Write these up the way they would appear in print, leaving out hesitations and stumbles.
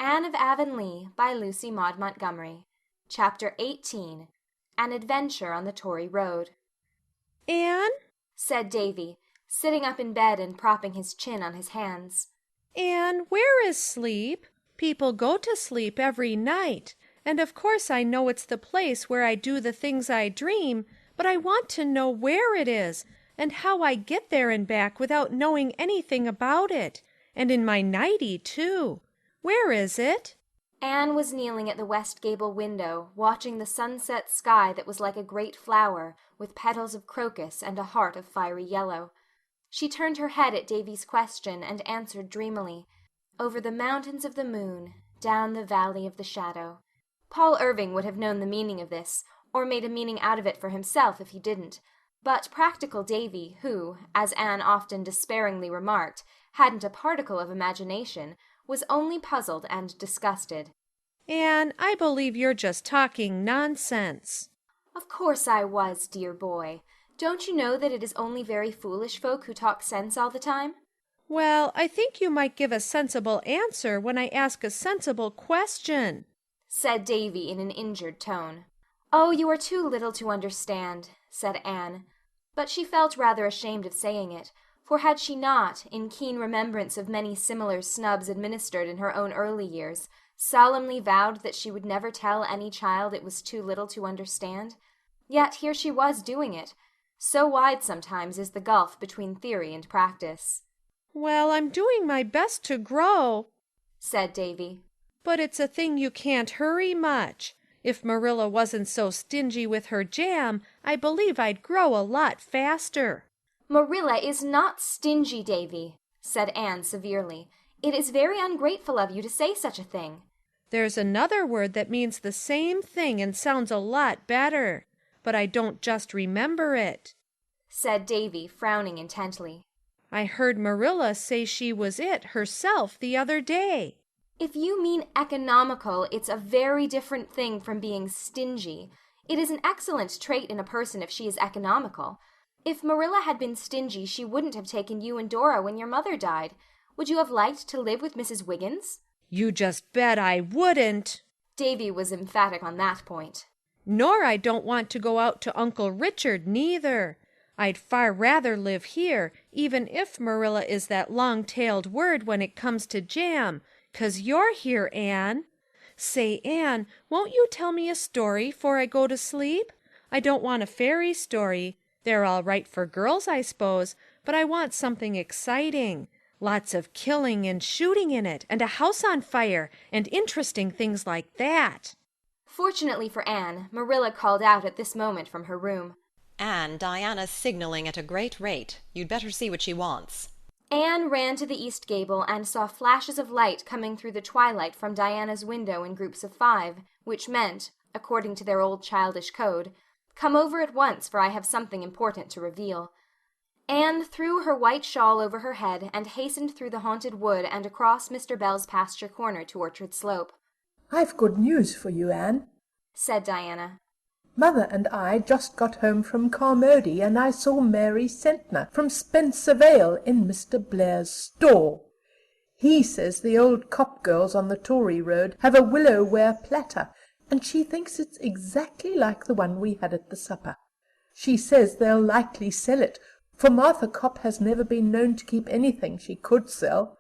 Anne of Avonlea by Lucy Maud Montgomery. Chapter 18. An Adventure on the Tory Road. "Anne," said Davy, sitting up in bed and propping his chin on his hands. "Anne, where is sleep? People go to sleep every night, and of course I know it's the place where I do the things I dream, but I want to know where it is, and how I get there and back without knowing anything about it, and in my nightie, too. Where is it?" Anne was kneeling at the west gable window, watching the sunset sky that was like a great flower, with petals of crocus and a heart of fiery yellow. She turned her head at Davy's question and answered dreamily, "Over the mountains of the moon, down the valley of the shadow." Paul Irving would have known the meaning of this, or made a meaning out of it for himself if he didn't, but practical Davy, who, as Anne often despairingly remarked, hadn't a particle of imagination, was only puzzled and disgusted. "Anne, I believe you're just talking nonsense." "Of course I was, dear boy. Don't you know that it is only very foolish folk who talk sense all the time?" "Well, I think you might give a sensible answer when I ask a sensible question," said Davy in an injured tone. "Oh, you are too little to understand," said Anne, but she felt rather ashamed of saying it, for had she not, in keen remembrance of many similar snubs administered in her own early years, solemnly vowed that she would never tell any child it was too little to understand? Yet here she was doing it. So wide sometimes is the gulf between theory and practice. "Well, I'm doing my best to grow," said Davy. "but it's a thing you can't hurry much. If Marilla wasn't so stingy with her jam, I believe I'd grow a lot faster." "Marilla is not stingy, Davy," said Anne severely. "It is very ungrateful of you to say such a thing." "There's another word that means the same thing and sounds a lot better, but I don't just remember it," said Davy, frowning intently. "I heard Marilla say she was it herself the other day." "If you mean economical, it's a very different thing from being stingy. It is an excellent trait in a person if she is economical. If Marilla had been stingy, she wouldn't have taken you and Dora when your mother died. Would you have liked to live with Mrs. Wiggins?" "You just bet I wouldn't." Davy was emphatic on that point. "Nor I don't want to go out to Uncle Richard, neither. I'd far rather live here, even if Marilla is that long-tailed word when it comes to jam, 'cause you're here, Anne. Say, Anne, won't you tell me a story 'fore I go to sleep? I don't want a fairy story. They're all right for girls, I s'pose, but I want something exciting. Lots of killing and shooting in it, and a house on fire, and interesting things like that." Fortunately for Anne, Marilla called out at this moment from her room. "Anne, Diana's signaling at a great rate. You'd better see what she wants." Anne ran to the east gable and saw flashes of light coming through the twilight from Diana's window in groups of 5, which meant, according to their old childish code, "Come over at once, for I have something important to reveal." Anne threw her white shawl over her head and hastened through the haunted wood and across Mr. Bell's pasture corner to Orchard Slope. "I've good news for you, Anne," said Diana. "Mother and I just got home from Carmody, and I saw Mary Centner from Spencer Vale in Mr. Blair's store. He says the old cop girls on the Tory road have a willow-ware platter, and she thinks it's exactly like the one we had at the supper. She says they'll likely sell it, for Martha Copp has never been known to keep anything she could sell.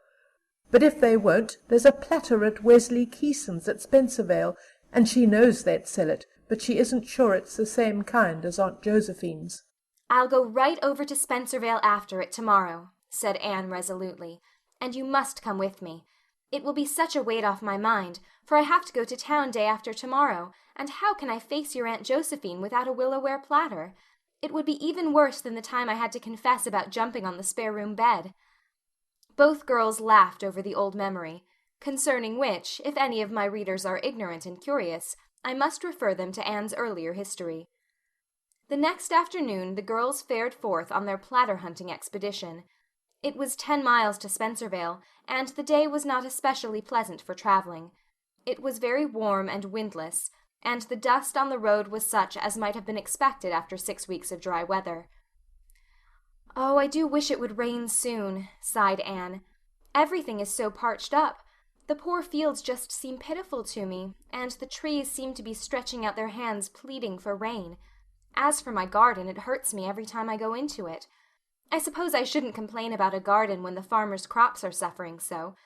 But if they won't, there's a platter at Wesley Keeson's at Spencervale, and she knows they'd sell it, but she isn't sure it's the same kind as Aunt Josephine's." "I'll go right over to Spencervale after it tomorrow," said Anne resolutely, "and you must come with me. It will be such a weight off my mind, for I have to go to town day after tomorrow, and how can I face your Aunt Josephine without a willow-ware platter? It would be even worse than the time I had to confess about jumping on the spare-room bed." Both girls laughed over the old memory, concerning which, if any of my readers are ignorant and curious, I must refer them to Anne's earlier history. The next afternoon the girls fared forth on their platter-hunting expedition. It was 10 miles to Spencervale, and the day was not especially pleasant for traveling. It was very warm and windless, and the dust on the road was such as might have been expected after 6 weeks of dry weather. "Oh, I do wish it would rain soon," sighed Anne. "Everything is so parched up. The poor fields just seem pitiful to me, and the trees seem to be stretching out their hands pleading for rain. As for my garden, it hurts me every time I go into it. I suppose I shouldn't complain about a garden when the farmer's crops are suffering so.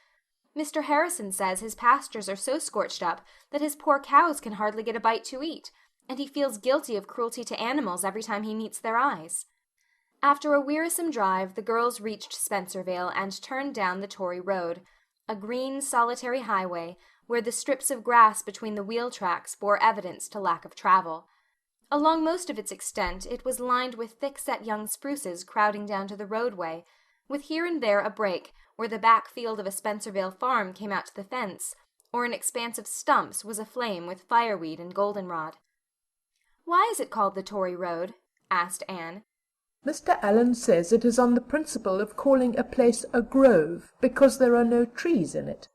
Mr. Harrison says his pastures are so scorched up that his poor cows can hardly get a bite to eat, and he feels guilty of cruelty to animals every time he meets their eyes. After a wearisome drive, the girls reached Spencervale and turned down the Tory road, a green, solitary highway where the strips of grass between the wheel tracks bore evidence to lack of travel. Along most of its extent it was lined with thick-set young spruces crowding down to the roadway, with here and there a break where the back field of a Spencervale farm came out to the fence, or an expanse of stumps was aflame with fireweed and goldenrod. "Why is it called the Tory road?" asked Anne. Mr. Allen says it is on the principle of calling a place a grove, because there are no trees in it,"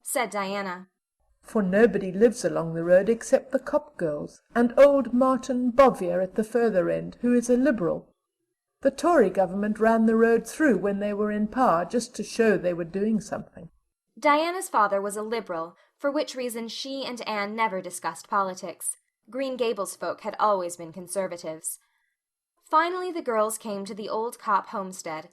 said Diana. "For nobody lives along the road except the Cop girls, and old Martin Bovyer at the further end, who is a Liberal. The Tory government ran the road through when they were in power, just to show they were doing something." Diana's father was a Liberal, for which reason she and Anne never discussed politics. Green Gables folk had always been Conservatives. Finally the girls came to the old Cop homestead,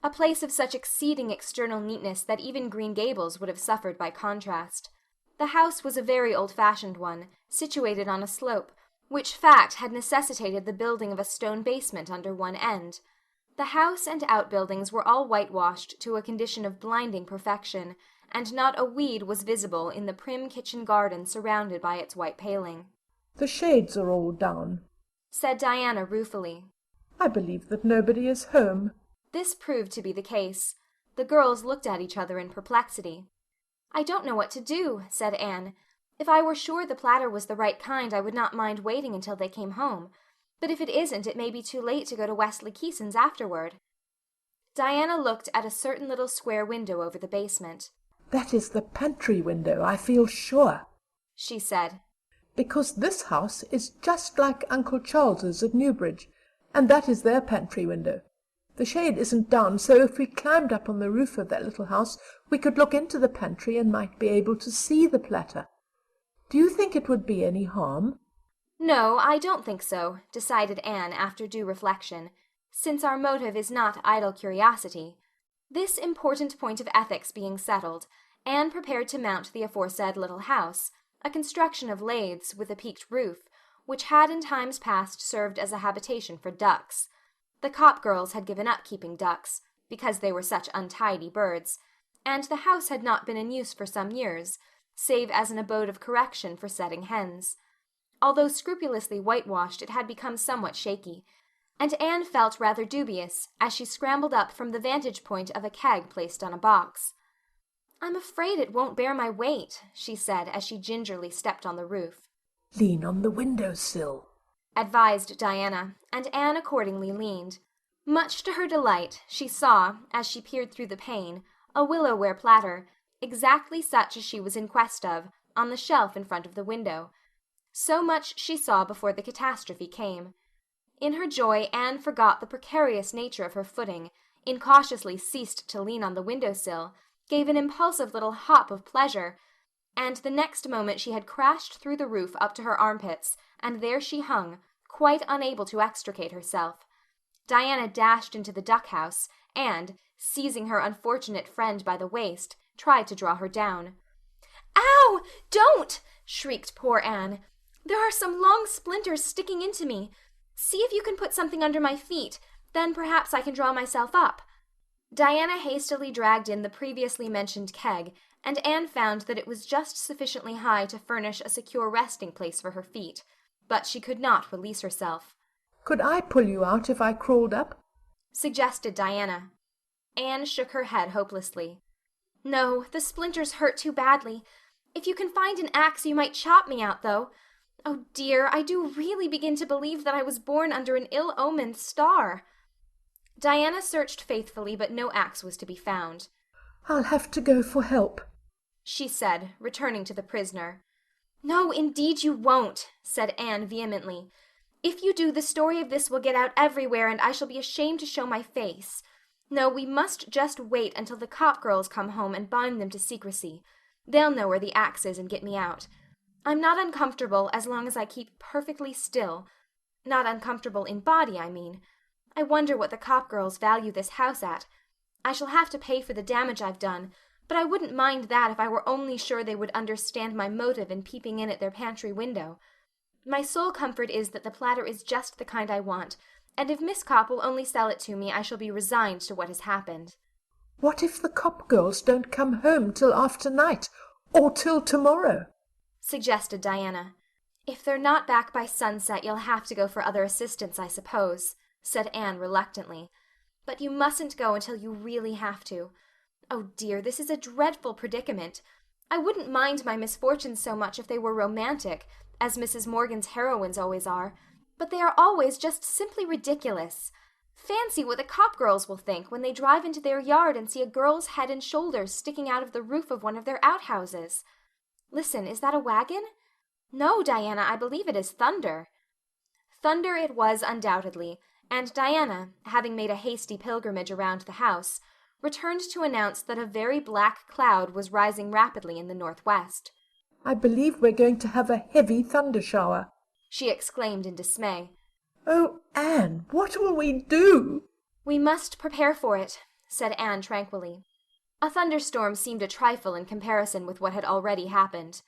a place of such exceeding external neatness that even Green Gables would have suffered by contrast. The house was a very old-fashioned one, situated on a slope, which fact had necessitated the building of a stone basement under one end. The house and outbuildings were all whitewashed to a condition of blinding perfection, and not a weed was visible in the prim kitchen garden surrounded by its white paling. "The shades are all down," said Diana ruefully. "I believe that nobody is home." This proved to be the case. The girls looked at each other in perplexity. "I don't know what to do," said Anne. "If I were sure the platter was the right kind, I would not mind waiting until they came home. But if it isn't, it may be too late to go to Wesley Keeson's afterward." Diana looked at a certain little square window over the basement. "That is the pantry window, I feel sure," she said. "because this house is just like Uncle Charles's at Newbridge, and that is their pantry window. The shade isn't down, so if we climbed up on the roof of that little house, we could look into the pantry and might be able to see the platter. Do you think it would be any harm?" "No, I don't think so," decided Anne after due reflection, "since our motive is not idle curiosity." This important point of ethics being settled, Anne prepared to mount the aforesaid little house, a construction of laths with a peaked roof, which had in times past served as a habitation for ducks. The Cop girls had given up keeping ducks, because they were such untidy birds, and the house had not been in use for some years, save as an abode of correction for setting hens. Although scrupulously whitewashed, it had become somewhat shaky, and Anne felt rather dubious as she scrambled up from the vantage point of a keg placed on a box. "I'm afraid it won't bear my weight," she said as she gingerly stepped on the roof. "Lean on the window sill," advised Diana, and Anne accordingly leaned. Much to her delight, she saw, as she peered through the pane, a willow-ware platter, exactly such as she was in quest of, on the shelf in front of the window. So much she saw before the catastrophe came. In her joy, Anne forgot the precarious nature of her footing, incautiously ceased to lean on the window-sill, gave an impulsive little hop of pleasure, and the next moment she had crashed through the roof up to her armpits, and there she hung, quite unable to extricate herself. Diana dashed into the duck-house, and, seizing her unfortunate friend by the waist, tried to draw her down. "Ow! Don't!" shrieked poor Anne. "There are some long splinters sticking into me. See if you can put something under my feet, then perhaps I can draw myself up." Diana hastily dragged in the previously mentioned keg, and Anne found that it was just sufficiently high to furnish a secure resting place for her feet, but she could not release herself. "Could I pull you out if I crawled up?" suggested Diana. Anne shook her head hopelessly. "No, the splinters hurt too badly. If you can find an axe you might chop me out, though. Oh dear, I do really begin to believe that I was born under an ill-omened star." Diana searched faithfully, but no axe was to be found. "I'll have to go for help," she said, returning to the prisoner. "No, indeed you won't," said Anne vehemently. "If you do, the story of this will get out everywhere, and I shall be ashamed to show my face. No, we must just wait until the Cop girls come home and bind them to secrecy. They'll know where the axe is and get me out. I'm not uncomfortable as long as I keep perfectly still. Not uncomfortable in body, I mean. I wonder what the Copp girls value this house at. I shall have to pay for the damage I've done, but I wouldn't mind that if I were only sure they would understand my motive in peeping in at their pantry window. My sole comfort is that the platter is just the kind I want, and if Miss Copp will only sell it to me, I shall be resigned to what has happened. What if the Copp girls don't come home till after night, or till tomorrow? Suggested Diana. If they're not back by sunset, you'll have to go for other assistance, I suppose, said Anne reluctantly. But you mustn't go until you really have to. Oh dear, this is a dreadful predicament. I wouldn't mind my misfortunes so much if they were romantic, as Mrs. Morgan's heroines always are, but they are always just simply ridiculous. Fancy what the Copp girls will think when they drive into their yard and see a girl's head and shoulders sticking out of the roof of one of their outhouses. Listen, is that a wagon? No, Diana, I believe it is thunder. Thunder it was undoubtedly, and Diana, having made a hasty pilgrimage around the house, returned to announce that a very black cloud was rising rapidly in the northwest. I believe we're going to have a heavy thunder shower, she exclaimed in dismay. Oh, Anne, what will we do? We must prepare for it, said Anne tranquilly. A thunderstorm seemed a trifle in comparison with what had already happened.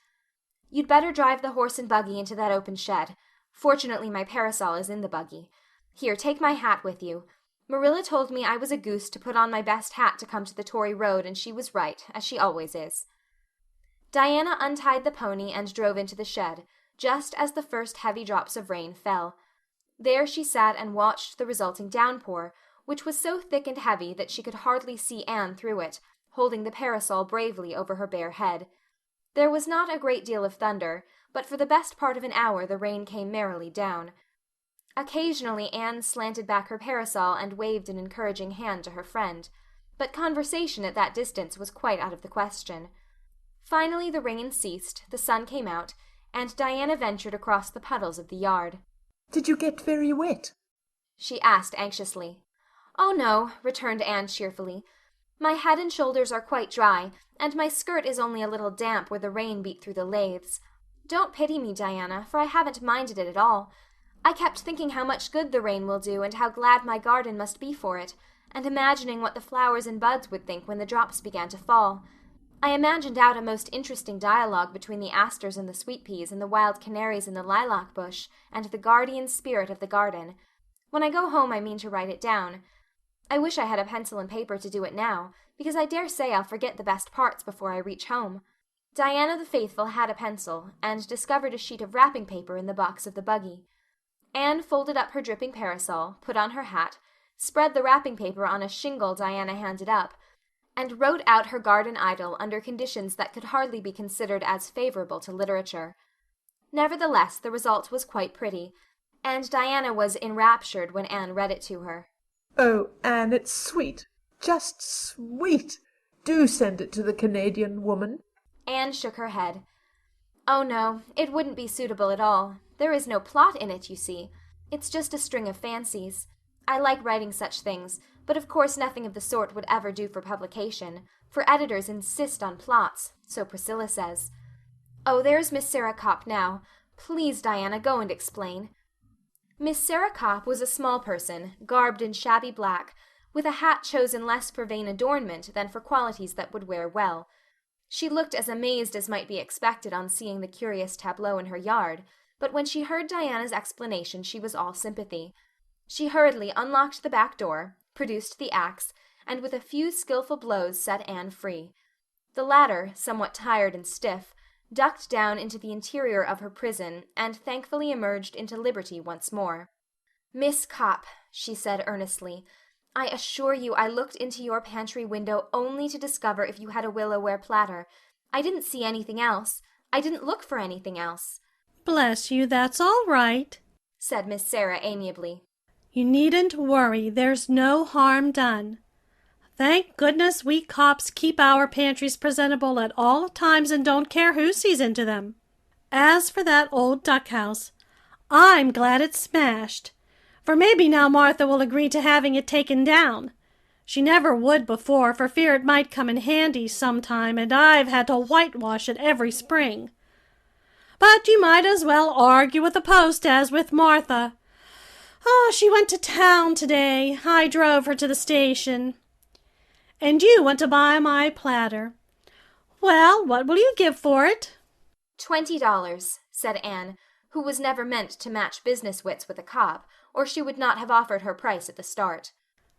You'd better drive the horse and buggy into that open shed. Fortunately, my parasol is in the buggy. Here, take my hat with you. Marilla told me I was a goose to put on my best hat to come to the Tory road, and she was right, as she always is. Diana untied the pony and drove into the shed, just as the first heavy drops of rain fell. There she sat and watched the resulting downpour, which was so thick and heavy that she could hardly see Anne through it, holding the parasol bravely over her bare head. There was not a great deal of thunder, but for the best part of an hour the rain came merrily down. Occasionally Anne slanted back her parasol and waved an encouraging hand to her friend, but conversation at that distance was quite out of the question. Finally the rain ceased, the sun came out, and Diana ventured across the puddles of the yard. Did you get very wet? she asked anxiously. Oh, no, returned Anne cheerfully. My head and shoulders are quite dry, and my skirt is only a little damp where the rain beat through the lathes. Don't pity me, Diana, for I haven't minded it at all. I kept thinking how much good the rain will do, and how glad my garden must be for it, and imagining what the flowers and buds would think when the drops began to fall. I imagined out a most interesting dialogue between the asters and the sweet peas and the wild canaries in the lilac bush and the guardian spirit of the garden. When I go home I mean to write it down. I wish I had a pencil and paper to do it now, because I dare say I'll forget the best parts before I reach home. Diana the Faithful had a pencil, and discovered a sheet of wrapping paper in the box of the buggy. Anne folded up her dripping parasol, put on her hat, spread the wrapping paper on a shingle Diana handed up, and wrote out her garden idyll under conditions that could hardly be considered as favorable to literature. Nevertheless, the result was quite pretty, and Diana was enraptured when Anne read it to her. Oh, Anne, it's sweet, just sweet. Do send it to the Canadian woman. Anne shook her head. Oh, no, it wouldn't be suitable at all. There is no plot in it, you see. It's just a string of fancies. I like writing such things, but of course nothing of the sort would ever do for publication, for editors insist on plots, so Priscilla says. Oh, there's Miss Sarah Copp now. Please, Diana, go and explain. Miss Sarah Copp was a small person, garbed in shabby black, with a hat chosen less for vain adornment than for qualities that would wear well. She looked as amazed as might be expected on seeing the curious tableau in her yard, but when she heard Diana's explanation she was all sympathy. She hurriedly unlocked the back door, produced the axe, and with a few skilful blows set Anne free. The latter, somewhat tired and stiff, ducked down into the interior of her prison and thankfully emerged into liberty once more. Miss Copp, she said earnestly, I assure you I looked into your pantry window only to discover if you had a willow-ware platter. I didn't see anything else. I didn't look for anything else. Bless you, that's all right, said Miss Sarah amiably. You needn't worry, there's no harm done. Thank goodness we Copps keep our pantries presentable at all times and don't care who sees into them. As for that old duck house, I'm glad it's smashed, for maybe now Martha will agree to having it taken down. She never would before, for fear it might come in handy sometime, and I've had to whitewash it every spring. But you might as well argue with the post as with Martha. Oh, she went to town today. I drove her to the station. And you want to buy my platter. Well, what will you give for it? $20, said Anne, who was never meant to match business wits with a cop, or she would not have offered her price at the start.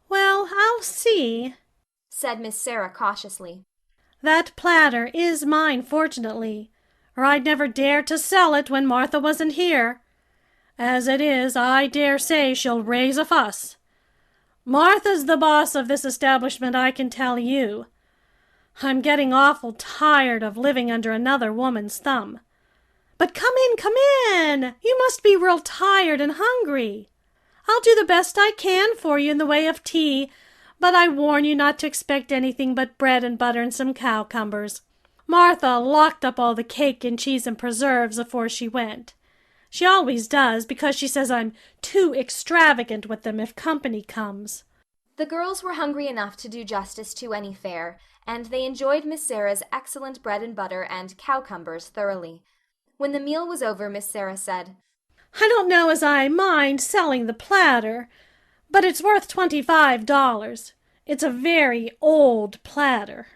Well, I'll see, said Miss Sarah cautiously. That platter is mine, fortunately, or I'd never dare to sell it when Martha wasn't here. As it is, I dare say she'll raise a fuss. Martha's the boss of this establishment, I can tell you. I'm getting awful tired of living under another woman's thumb. But come in. You must be real tired and hungry. I'll do the best I can for you in the way of tea, but I warn you not to expect anything but bread and butter and some cowcumbers. Martha locked up all the cake and cheese and preserves afore she went. She always does, because she says I'm too extravagant with them if company comes. The girls were hungry enough to do justice to any fare, and they enjoyed Miss Sarah's excellent bread and butter and cowcumbers thoroughly. When the meal was over, Miss Sarah said, I don't know as I mind selling the platter, but it's worth $25. It's a very old platter.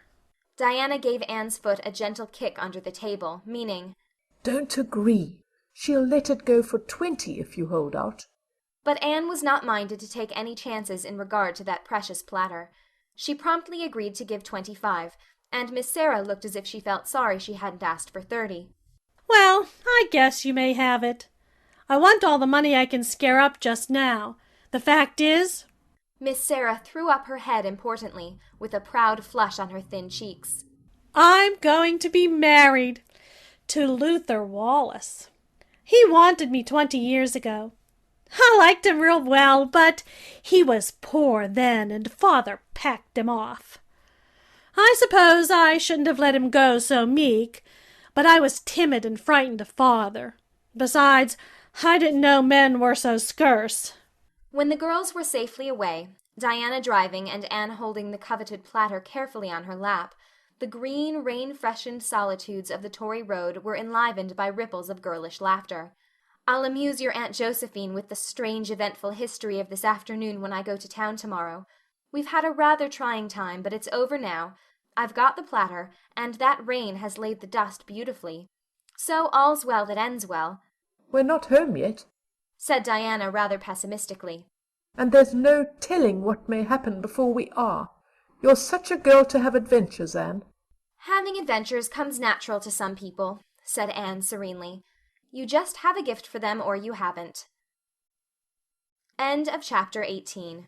Diana gave Anne's foot a gentle kick under the table, meaning, Don't agree. She'll let it go for 20 if you hold out. But Anne was not minded to take any chances in regard to that precious platter. She promptly agreed to give 25, and Miss Sarah looked as if she felt sorry she hadn't asked for 30. Well, I guess you may have it. I want all the money I can scare up just now. The fact is— Miss Sarah threw up her head importantly, with a proud flush on her thin cheeks. I'm going to be married to Luther Wallace. He wanted me 20 years ago. I liked him real well, but he was poor then, and father packed him off. I suppose I shouldn't have let him go so meek, but I was timid and frightened of father. Besides, I didn't know men were so scarce. When the girls were safely away, Diana driving and Anne holding the coveted platter carefully on her lap, the green, rain-freshened solitudes of the Tory road were enlivened by ripples of girlish laughter. I'll amuse your Aunt Josephine with the strange, eventful history of this afternoon when I go to town tomorrow. We've had a rather trying time, but it's over now. I've got the platter, and that rain has laid the dust beautifully. So all's well that ends well. We're not home yet, said Diana rather pessimistically. And there's no telling what may happen before we are. You're such a girl to have adventures, Anne. Having adventures comes natural to some people, said Anne serenely. You just have a gift for them or you haven't. End of chapter 18.